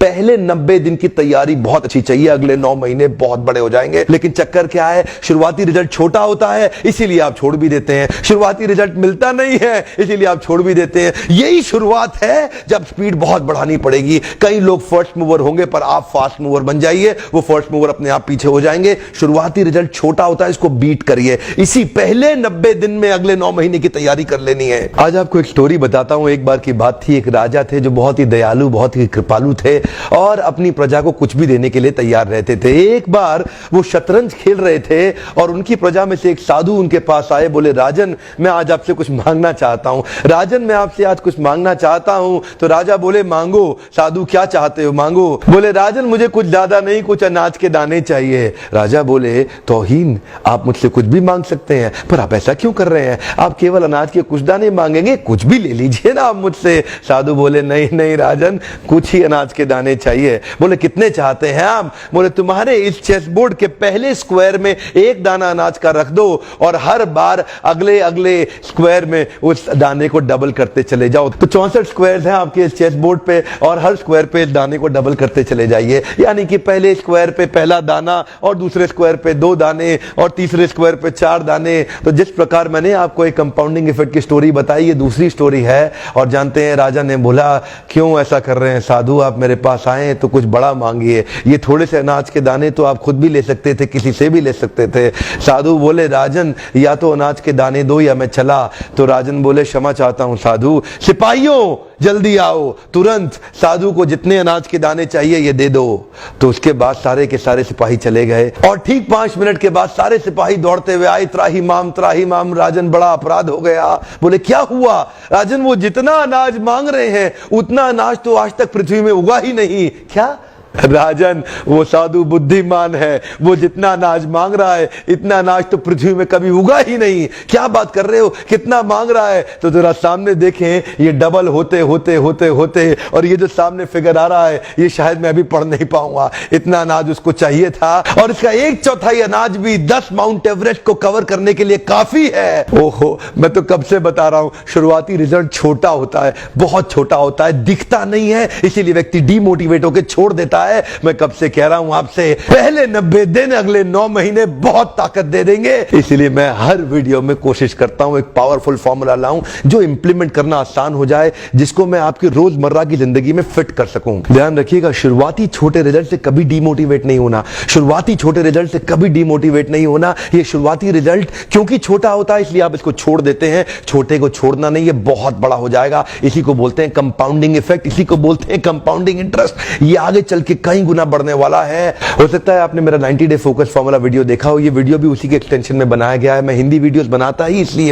पहले 90 दिन की तैयारी बहुत अच्छी चाहिए, अगले 9 महीने बहुत बड़े हो जाएंगे। लेकिन चक्कर क्या है, शुरुआती रिजल्ट छोटा होता है, इसीलिए आप छोड़ भी देते हैं। शुरुआती रिजल्ट मिलता नहीं है, इसीलिए आप छोड़ भी देते हैं। यही शुरुआत है जब स्पीड बहुत बढ़ानी पड़ेगी। कई लोग फर्स्ट मूवर होंगे, पर आप फास्ट मूवर बन जाइए, वो फर्स्ट मूवर अपने आप पीछे हो जाएंगे। शुरुआती रिजल्ट छोटा होता है, इसको बीट करिए। इसी पहले 90 दिन में अगले 9 महीने की तैयारी कर लेनी है। आज आपको एक स्टोरी बताता हूं। एक बार की बात थी, एक राजा थे जो बहुत ही दयालु, बहुत ही कृपालु थे और अपनी प्रजा को कुछ भी देने के लिए तैयार रहते थे। एक बार वो शतरंज खेल रहे थे और उनकी प्रजा में से एक साधु उनके पास आए, बोले राजन मैं आज आपसे कुछ मांगना चाहता हूं। राजन मैं आपसे आज कुछ मांगना चाहता हूं। तो राजा बोले मांगो। साधु क्या चाहते हो, मांगो। बोले राजन मुझे कुछ ज्यादा नहीं, कुछ अनाज के दाने चाहिए। राजा बोले तौहीन, आप मुझसे कुछ भी मांग सकते हैं, पर आप ऐसा क्यों कर रहे हैं? आप केवल अनाज के कुछ दाने मांगेंगे, कुछ भी ले लीजिए ना आप मुझसे। साधु बोले नहीं नहीं राजन, कुछ ही अनाज के दाने चाहिए। बोले कितने चाहते हैं आप? बोले तुम्हारे इस चेस बोर्ड के पहले स्क्वायर में एक दाना अनाज का रख दो और हर बार अगले अगले स्क्वायर में उस दाने को डबल करते चले जाओ। तो 64 स्क्वायर हैं आपके इस चेस बोर्ड पे और हर स्क्वायर पे इस दाने को डबल करते चले जाइए। यानी कि पहले स्क्वायर पे पहला दाना और दूसरे स्क्वायर पे 2 दाने और तीसरे स्क्वायर पे 4 दाने। तो जिस प्रकार मैंने आपको एक कंपाउंडिंग इफेक्ट की स्टोरी बताई, ये दूसरी स्टोरी है। और जानते हैं राजा ने बोला क्यों ऐसा कर रहे हैं साधु, आप मेरे पास आए तो कुछ बड़ा मांगिए। ये थोड़े से अनाज के दाने तो आप खुद भी ले सकते थे, किसी से भी ले सकते थे। साधु बोले राजन या तो अनाज के दाने दो या मैं चला। तो राजन बोले क्षमा चाहता हूं साधु, सिपाहियों जल्दी आओ तुरंत, साधु को जितने अनाज के दाने चाहिए ये दे दो। तो उसके बाद सारे के सारे सिपाही चले गए और ठीक 5 मिनट के बाद सारे सिपाही दौड़ते हुए आए, त्राही माम राजन बड़ा अपराध हो गया। बोले क्या हुआ? राजन वो जितना अनाज मांग रहे हैं उतना अनाज तो आज तक पृथ्वी में उगा ही नहीं। क्या? राजन वो साधु बुद्धिमान है, वो जितना अनाज मांग रहा है इतना अनाज तो पृथ्वी में कभी उगा ही नहीं। क्या बात कर रहे हो, कितना मांग रहा है? तो जरा सामने देखें, ये डबल होते होते होते होते और ये जो सामने फिगर आ रहा है ये शायद मैं अभी पढ़ नहीं पाऊंगा। इतना अनाज उसको चाहिए था और इसका 1/4 अनाज भी 10 माउंट एवरेस्ट को कवर करने के लिए काफी है। ओहो, मैं तो कब से बता रहा हूं, शुरुआती रिजल्ट छोटा होता है, बहुत छोटा होता है, दिखता नहीं है, इसीलिए व्यक्ति डीमोटिवेट होकर छोड़ देता है। मैं कब से कह रहा हूं आपसे, पहले 90 दिन अगले 9 महीने बहुत ताकत दे देंगे। इसलिए मैं हर वीडियो में कोशिश करता हूं एक पावरफुल फॉर्मूला लाऊं जो इंप्लीमेंट करना आसान हो जाए, जिसको मैं आपकी रोजमर्रा की जिंदगी में फिट कर सकूं। ध्यान रखिएगा, शुरुआती छोटे रिजल्ट से कभी डीमोटिवेट नहीं होना। शुरुआती छोटे रिजल्ट से कभी डीमोटिवेट नहीं होना। ये शुरुआती रिजल्ट क्योंकि छोटा होता है इसलिए आप इसको छोड़ देते हैं। छोटे को छोड़ना नहीं, ये बहुत बड़ा हो जाएगा। इसी को बोलते हैं कंपाउंडिंग इफेक्ट, इसी को बोलते हैं कंपाउंडिंग इंटरेस्ट। ये आगे चल के कई गुना बढ़ने वाला है। हो सकता है आपने मेरा 90 डे फोकस फॉर्मूला वीडियो देखा हो, ये वीडियो भी उसी के एक्सटेंशन में बनाया गया है। मैं हिंदी वीडियोस बनाता ही इसलिए